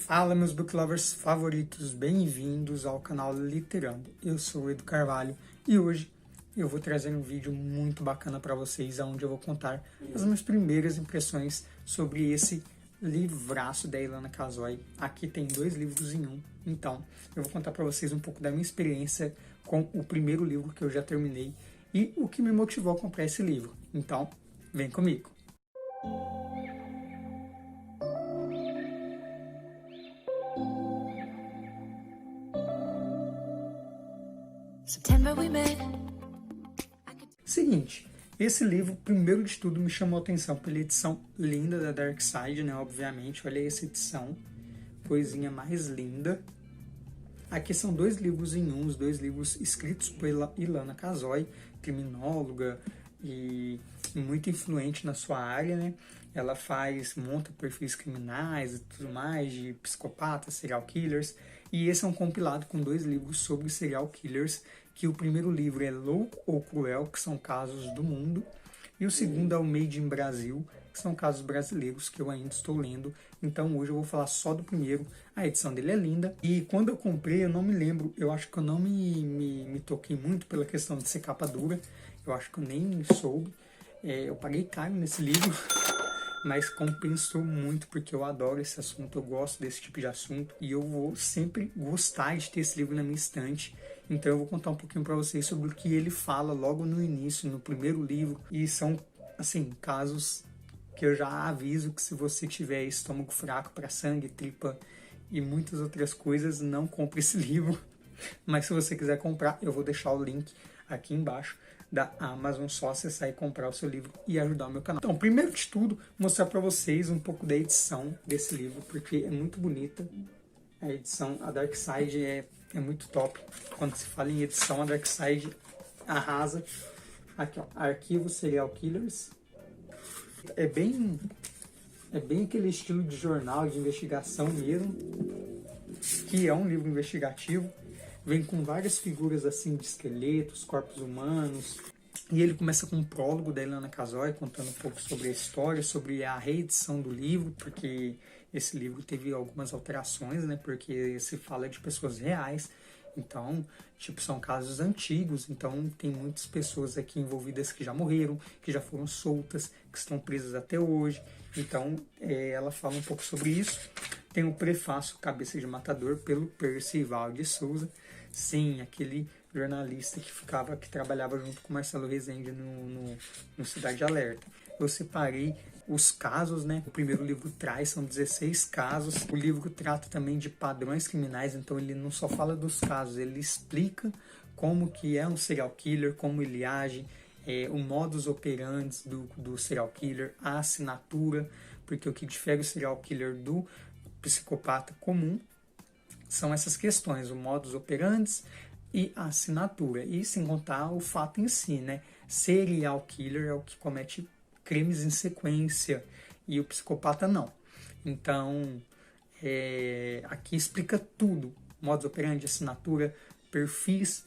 Fala, meus book lovers favoritos, bem-vindos ao canal Literando. Eu sou o Edu Carvalho e hoje eu vou trazer um vídeo muito bacana para vocês, onde eu vou contar as minhas primeiras impressões sobre esse livraço da Ilana Casoy. Aqui tem 2 livros em um, então eu vou contar para vocês um pouco da minha experiência com o primeiro livro que eu já terminei e o que me motivou a comprar esse livro. Então, vem comigo! Seguinte, esse livro, primeiro de tudo, me chamou a atenção pela edição linda da Dark Side, né? Obviamente, olha essa edição, coisinha mais linda. Aqui são 2 livros em um, os 2 livros escritos por Ilana Casoy, criminóloga e muito influente na sua área, né? Ela monta perfis criminais e tudo mais, de psicopatas, serial killers. E esse é um compilado com 2 livros sobre serial killers, que o primeiro livro é Louco ou Cruel, que são casos do mundo, e o segundo é o Made in Brasil, que são casos brasileiros que eu ainda estou lendo. Então hoje eu vou falar só do primeiro. A edição dele é linda, e quando eu comprei, eu não me lembro, eu acho que eu não me toquei muito pela questão de ser capa dura, eu acho que eu nem soube. Eu paguei caro nesse livro, mas compensou muito porque eu adoro esse assunto, eu gosto desse tipo de assunto e eu vou sempre gostar de ter esse livro na minha estante. Então eu vou contar um pouquinho para vocês sobre o que ele fala logo no início, no primeiro livro, e são, assim, casos que eu já aviso que se você tiver estômago fraco para sangue, tripa e muitas outras coisas, não compre esse livro. Mas se você quiser comprar, eu vou deixar o link aqui embaixo da Amazon, só acessar e comprar o seu livro e ajudar o meu canal. Então, primeiro de tudo, mostrar para vocês um pouco da edição desse livro, porque é muito bonita. A edição, a Dark Side é muito top. Quando se fala em edição, a Dark Side arrasa. Aqui, ó, Arquivo Serial Killers. É bem aquele estilo de jornal, de investigação mesmo, que é um livro investigativo. Vem com várias figuras assim de esqueletos, corpos humanos. E ele começa com um prólogo da Ilana Casoy, contando um pouco sobre a história, sobre a reedição do livro, porque esse livro teve algumas alterações, né? Porque se fala de pessoas reais. Então, tipo, são casos antigos. Então, tem muitas pessoas aqui envolvidas que já morreram, que já foram soltas, que estão presas até hoje. Então, ela fala um pouco sobre isso. Tem o prefácio Cabeça de Matador, pelo Percival de Souza. Sim, aquele jornalista que trabalhava junto com Marcelo Rezende no Cidade Alerta. Eu separei os casos, né? O primeiro livro são 16 casos. O livro trata também de padrões criminais, então ele não só fala dos casos, ele explica como que é um serial killer, como ele age, o modus operandi do serial killer, a assinatura, porque o que difere o serial killer do psicopata comum são essas questões, o modus operandi e a assinatura, e sem contar o fato em si, né? Serial killer é o que comete crimes em sequência e o psicopata não. Então, aqui explica tudo, modus operandi, assinatura, perfis,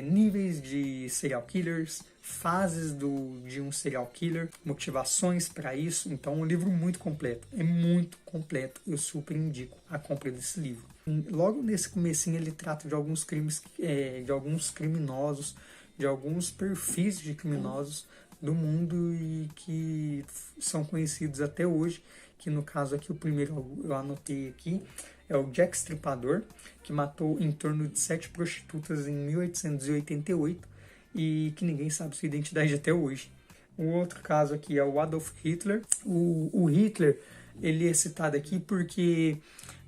níveis de serial killers, fases de um serial killer, motivações para isso. Então, é um livro muito completo, é muito completo, eu super indico a compra desse livro. Logo nesse comecinho ele trata de alguns crimes, de alguns criminosos, de alguns perfis de criminosos do mundo e que são conhecidos até hoje, que no caso aqui o primeiro eu anotei aqui, é o Jack Stripador, que matou em torno de 7 prostitutas em 1888 e que ninguém sabe sua identidade até hoje. O outro caso aqui é o Adolf Hitler. O Hitler, ele é citado aqui porque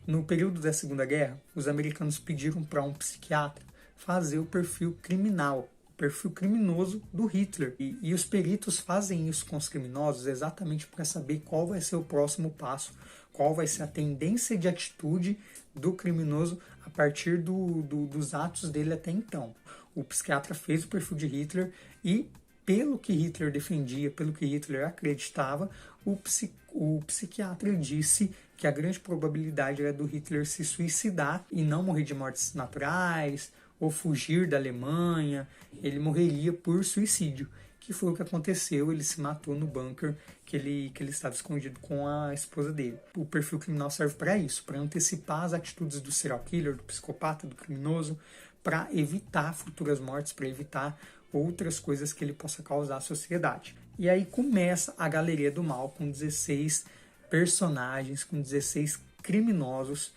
no período da Segunda Guerra, os americanos pediram para um psiquiatra fazer o perfil criminal, o perfil criminoso do Hitler. E os peritos fazem isso com os criminosos exatamente para saber qual vai ser o próximo passo, qual vai ser a tendência de atitude do criminoso a partir dos atos dele até então. O psiquiatra fez o perfil de Hitler e, pelo que Hitler defendia, pelo que Hitler acreditava, o psiquiatra disse que a grande probabilidade era do Hitler se suicidar e não morrer de mortes naturais ou fugir da Alemanha. Ele morreria por suicídio. que foi o que aconteceu. Ele se matou no bunker que ele estava escondido com a esposa dele. O perfil criminal serve para isso, para antecipar as atitudes do serial killer, do psicopata, do criminoso, para evitar futuras mortes, para evitar outras coisas que ele possa causar à sociedade. E aí começa a Galeria do Mal com 16 personagens, com 16 criminosos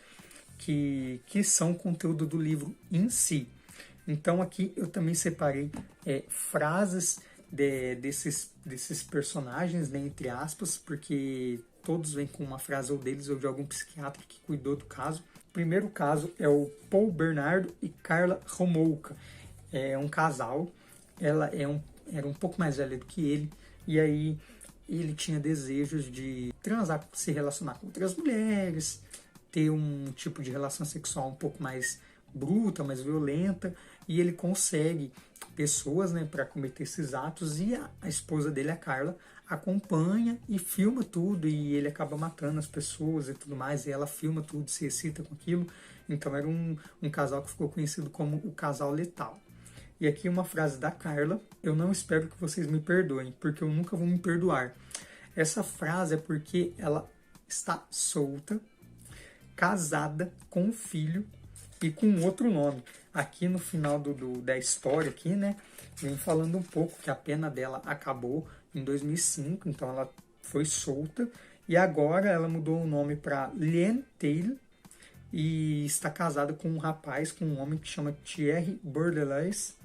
que são conteúdo do livro em si. Então aqui eu também separei frases desses personagens, né, entre aspas, porque todos vêm com uma frase ou deles ou de algum psiquiatra que cuidou do caso. O primeiro caso é o Paul Bernardo e Carla Homolka. É um casal, ela era um pouco mais velha do que ele, e aí ele tinha desejos de transar, se relacionar com outras mulheres, ter um tipo de relação sexual um pouco mais bruta, mais violenta, e ele consegue pessoas, né, para cometer esses atos, e a esposa dele, a Carla, acompanha e filma tudo, e ele acaba matando as pessoas e tudo mais, e ela filma tudo, se excita com aquilo. Então era um casal que ficou conhecido como o casal letal. E aqui uma frase da Carla: eu não espero que vocês me perdoem, porque eu nunca vou me perdoar. Essa frase é porque ela está solta, casada, com um filho e com outro nome. Aqui no final da história, aqui, né, vem falando um pouco que a pena dela acabou em 2005, então ela foi solta, e agora ela mudou o nome para Liane Taylor e está casada com um rapaz, com um homem que chama Thierry Bordelais,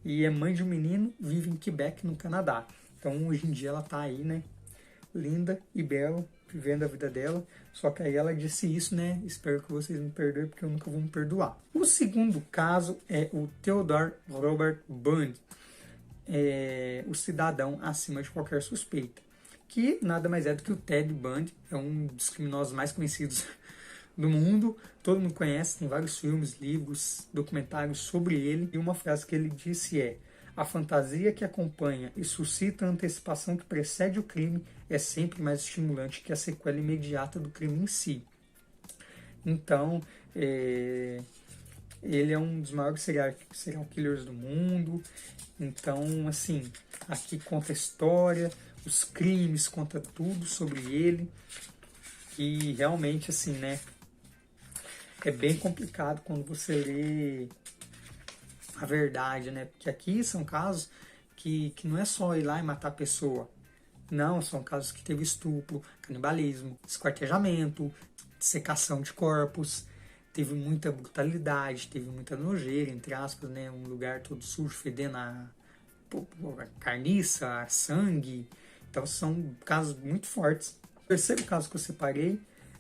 e é mãe de um menino, vive em Quebec, no Canadá. Então hoje em dia ela está aí, né, linda e bela, vivendo a vida dela. Só que aí ela disse isso, né? Espero que vocês me perdoem, porque eu nunca vou me perdoar. O segundo caso é o Theodore Robert Bundy, o cidadão acima de qualquer suspeita, que nada mais é do que o Ted Bundy, é um dos criminosos mais conhecidos do mundo. Todo mundo conhece, tem vários filmes, livros, documentários sobre ele. E uma frase que ele disse é: a fantasia que acompanha e suscita a antecipação que precede o crime é sempre mais estimulante que a sequela imediata do crime em si. Então, ele é um dos maiores serial killers do mundo. Então, assim, aqui conta a história, os crimes, conta tudo sobre ele. E realmente, assim, né, é bem complicado quando você lê a verdade, né? Porque aqui são casos que não é só ir lá e matar a pessoa. Não, são casos que teve estupro, canibalismo, esquartejamento, secação de corpos, teve muita brutalidade, teve muita nojeira, entre aspas, né? Um lugar todo sujo, fedendo a carniça, a sangue. Então são casos muito fortes. O terceiro caso que eu separei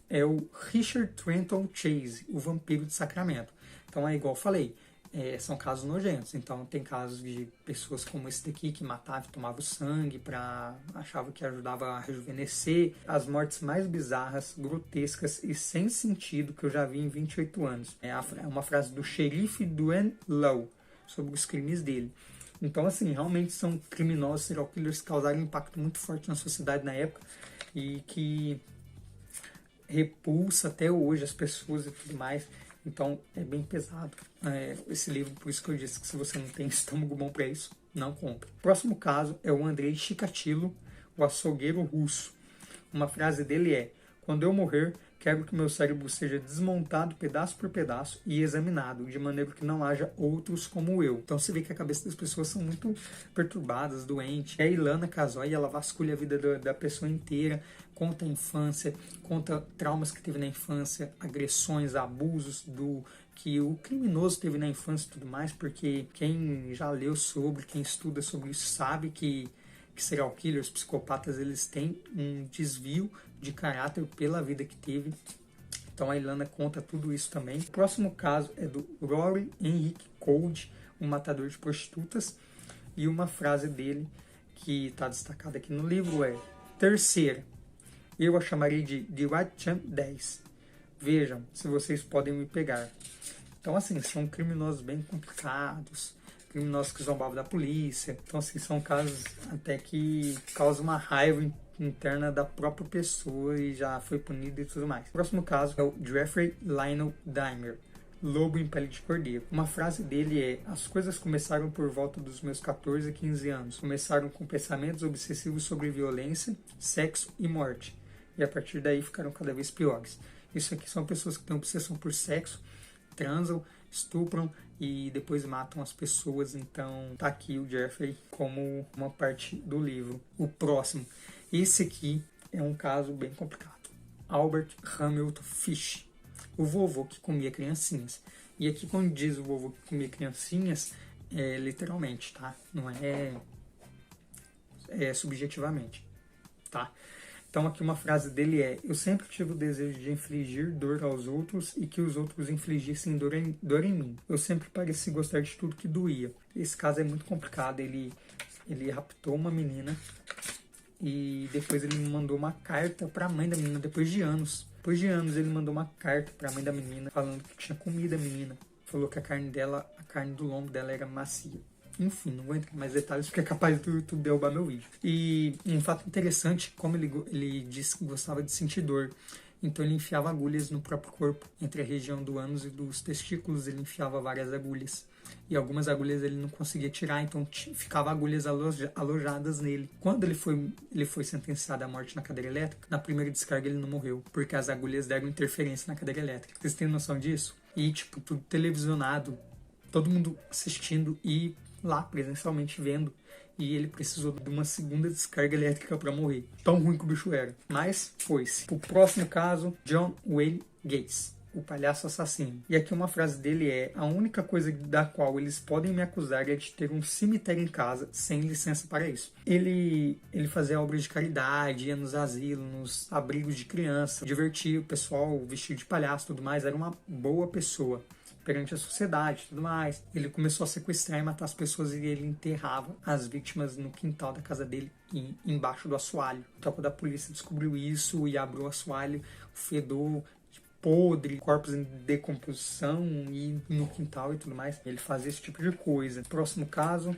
é o Richard Trenton Chase, o vampiro de Sacramento. Então é igual eu falei, são casos nojentos. Então tem casos de pessoas como esse daqui que matava e tomava o sangue, achava que ajudava a rejuvenescer. As mortes mais bizarras, grotescas e sem sentido que eu já vi em 28 anos. É uma frase do xerife Duane Lowe sobre os crimes dele. Então, assim, realmente são criminosos, serial killers que causaram um impacto muito forte na sociedade na época e que repulsa até hoje as pessoas e tudo mais. Então é bem pesado esse livro, por isso que eu disse que se você não tem estômago bom para isso, não compre. O próximo caso é o Andrei Chikatilo, o açougueiro russo. Uma frase dele é: quando eu morrer, quero que meu cérebro seja desmontado pedaço por pedaço e examinado, de maneira que não haja outros como eu. Então você vê que a cabeça das pessoas são muito perturbadas, doentes. E a Ilana Kazoy, ela vasculha a vida da pessoa inteira, conta a infância, conta traumas que teve na infância, agressões, abusos que o criminoso teve na infância e tudo mais, porque quem já leu sobre, quem estuda sobre isso, sabe que serial killers, psicopatas, eles têm um desvio de caráter pela vida que teve. Então a Ilana conta tudo isso também. O próximo caso é do Rory Henrique Cold, um matador de prostitutas, e uma frase dele que está destacada aqui no livro é: terceira, eu a chamarei de Diwachan 10. Vejam se vocês podem me pegar. Então, assim, são criminosos bem complicados, criminosos que zombavam da polícia. Então, assim, são casos até que causam uma raiva interna da própria pessoa e já foi punido e tudo mais. O próximo caso é o Jeffrey Lionel Dahmer. Lobo em Pele de Cordeiro. Uma frase dele é: as coisas começaram por volta dos meus 14 a 15 anos. Começaram com pensamentos obsessivos sobre violência, sexo e morte. E a partir daí ficaram cada vez piores. Isso aqui são pessoas que têm obsessão por sexo, transam, estupram e depois matam as pessoas. Então tá aqui o Jeffrey como uma parte do livro. O próximo. Esse aqui é um caso bem complicado. Albert Hamilton Fish. O vovô que comia criancinhas. E aqui quando diz o vovô que comia criancinhas, é literalmente, tá? Não é subjetivamente, tá? Então aqui uma frase dele é: eu sempre tive o desejo de infligir dor aos outros e que os outros infligissem dor em mim. Eu sempre pareci gostar de tudo que doía. Esse caso é muito complicado. Ele raptou uma menina e depois ele mandou uma carta para a mãe da menina depois de anos. Depois de anos ele mandou uma carta para a mãe da menina falando que tinha comido a menina. Falou que a carne do lombo dela era macia. Enfim, não vou entrar em mais detalhes porque é capaz do YouTube derrubar meu vídeo. E um fato interessante, como ele disse que gostava de sentir dor, então ele enfiava agulhas no próprio corpo. Entre a região do ânus e dos testículos ele enfiava várias agulhas. E algumas agulhas ele não conseguia tirar, então ficava agulhas alojadas nele. Quando ele foi sentenciado à morte na cadeira elétrica, na primeira descarga ele não morreu, porque as agulhas deram interferência na cadeira elétrica. Vocês têm noção disso? E tipo, tudo televisionado, todo mundo assistindo e lá presencialmente vendo. E ele precisou de uma segunda descarga elétrica para morrer. Tão ruim que o bicho era. Mas foi-se. O próximo caso, John Wayne Gacy, o palhaço assassino. E aqui uma frase dele é: a única coisa da qual eles podem me acusar é de ter um cemitério em casa sem licença para isso. Ele fazia obras de caridade, ia nos asilos, nos abrigos de criança, divertia o pessoal vestido de palhaço e tudo mais. Era uma boa pessoa perante a sociedade e tudo mais. Ele começou a sequestrar e matar as pessoas e ele enterrava as vítimas no quintal da casa dele, embaixo do assoalho. Então quando a polícia descobriu isso e abriu o assoalho, o fedor podre, corpos em decomposição e no quintal e tudo mais, ele fazia esse tipo de coisa. Próximo caso,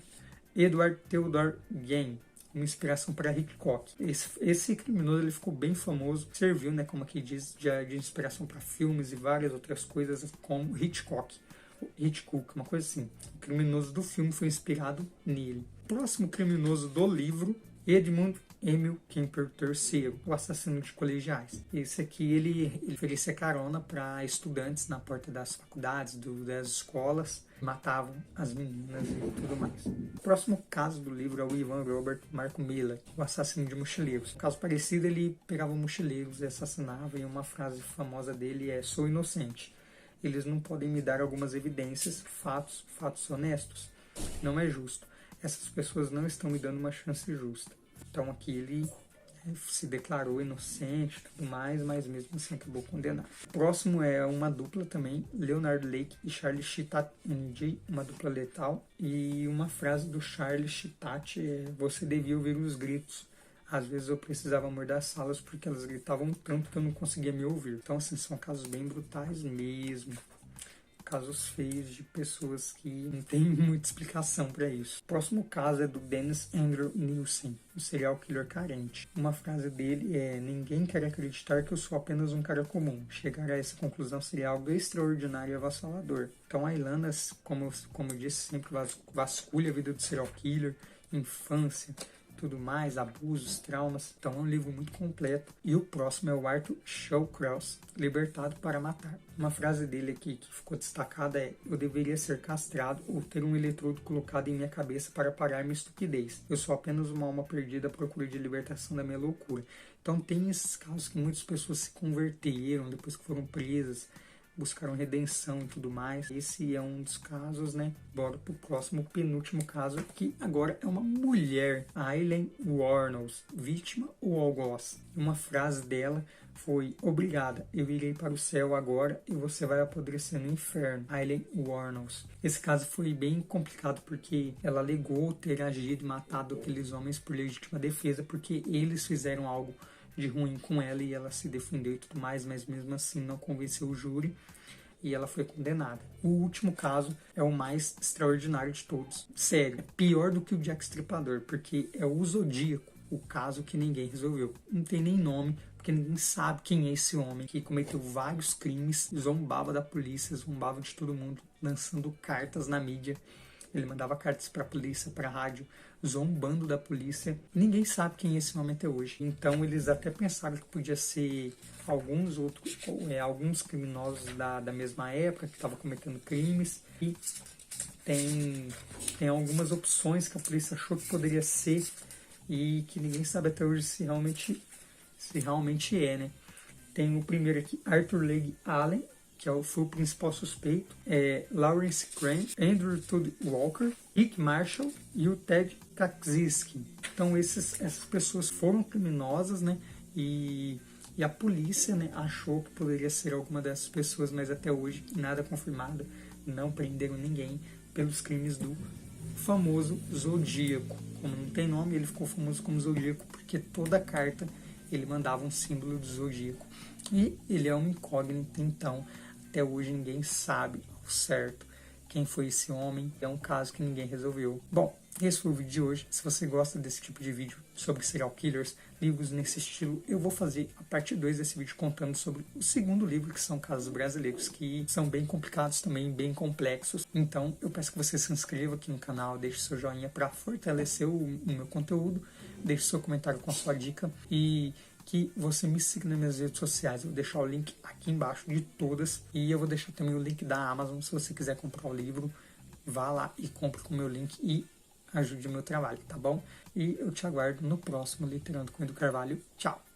Edward Theodore Gain, uma inspiração para Hitchcock. Esse criminoso ele ficou bem famoso, serviu, né, como aqui diz, de inspiração para filmes e várias outras coisas, como Hitchcock, uma coisa assim. O criminoso do filme foi inspirado nele. Próximo criminoso do livro, Edmund Emil Kemper III, o assassino de colegiais. Esse aqui ele oferecia carona para estudantes na porta das faculdades, das escolas, matavam as meninas e tudo mais. O próximo caso do livro é o Ivan Robert Marco Miller, o assassino de mochileiros. Um caso parecido, ele pegava mochileiros e assassinava, e uma frase famosa dele é: sou inocente. Eles não podem me dar algumas evidências, fatos honestos. Não é justo. Essas pessoas não estão me dando uma chance justa. Então aqui ele se declarou inocente e tudo mais, mas mesmo assim acabou condenado. O próximo é uma dupla também, Leonard Lake e Charlie Chitat, uma dupla letal. E uma frase do Charlie Chitat é: você devia ouvir os gritos. Às vezes eu precisava amordaçá-las porque elas gritavam tanto que eu não conseguia me ouvir. Então assim, são casos bem brutais mesmo. Casos feios de pessoas que não tem muita explicação para isso. O próximo caso é do Dennis Andrew Nielsen, um serial killer carente. Uma frase dele é: ninguém quer acreditar que eu sou apenas um cara comum. Chegar a essa conclusão seria algo extraordinário e avassalador. Então a Ilana, como eu disse, sempre vasculha a vida do serial killer, infância, tudo mais, abusos, traumas. Então é um livro muito completo. E o próximo é o Arthur Shawcross, Libertado para Matar. Uma frase dele aqui que ficou destacada é: eu deveria ser castrado ou ter um eletrodo colocado em minha cabeça para parar minha estupidez. Eu sou apenas uma alma perdida à procura de libertação da minha loucura. Então tem esses casos que muitas pessoas se converteram depois que foram presas, buscaram redenção e tudo mais. Esse é um dos casos, né? Bora pro próximo, penúltimo caso, que agora é uma mulher, a Aileen Wuornos, vítima ou algoz. Uma frase dela foi: obrigada, eu irei para o céu agora e você vai apodrecer no inferno. Aileen Wuornos. Esse caso foi bem complicado porque ela alegou ter agido e matado aqueles homens por legítima defesa porque eles fizeram algo de ruim com ela e ela se defendeu e tudo mais, mas mesmo assim não convenceu o júri e ela foi condenada. O último caso é o mais extraordinário de todos. Sério, é pior do que o Jack Stripador, porque é o Zodíaco, o caso que ninguém resolveu. Não tem nem nome, porque ninguém sabe quem é esse homem que cometeu vários crimes, zombava da polícia, zombava de todo mundo, lançando cartas na mídia. Ele mandava cartas para a polícia, para a rádio, zombando da polícia. Ninguém sabe quem é esse homem até hoje. Então eles até pensaram que podia ser alguns criminosos da mesma época que estavam cometendo crimes. E tem algumas opções que a polícia achou que poderia ser e que ninguém sabe até hoje se realmente é, né? Tem o primeiro aqui, Arthur Leigh Allen, que foi o principal suspeito, Lawrence Crane, Andrew Todd Walker, Rick Marshall e o Ted Kaczynski. Então essas pessoas foram criminosas, né? E a polícia, né, achou que poderia ser alguma dessas pessoas, mas até hoje nada confirmado, não prenderam ninguém pelos crimes do famoso Zodíaco. Como não tem nome, ele ficou famoso como Zodíaco porque toda carta ele mandava um símbolo do Zodíaco. E ele é uma incógnita, então até hoje ninguém sabe ao certo quem foi esse homem. É um caso que ninguém resolveu. Bom, esse foi o vídeo de hoje. Se você gosta desse tipo de vídeo sobre serial killers, livros nesse estilo, eu vou fazer a parte 2 desse vídeo contando sobre o segundo livro, que são casos brasileiros, que são bem complicados também, bem complexos. Então, eu peço que você se inscreva aqui no canal, deixe seu joinha para fortalecer o meu conteúdo, deixe seu comentário com a sua dica e que você me siga nas minhas redes sociais. Eu vou deixar o link aqui embaixo de todas e eu vou deixar também o link da Amazon. Se você quiser comprar o livro, vá lá e compre com o meu link e ajude o meu trabalho, tá bom? E eu te aguardo no próximo Literando com Edu Carvalho. Tchau!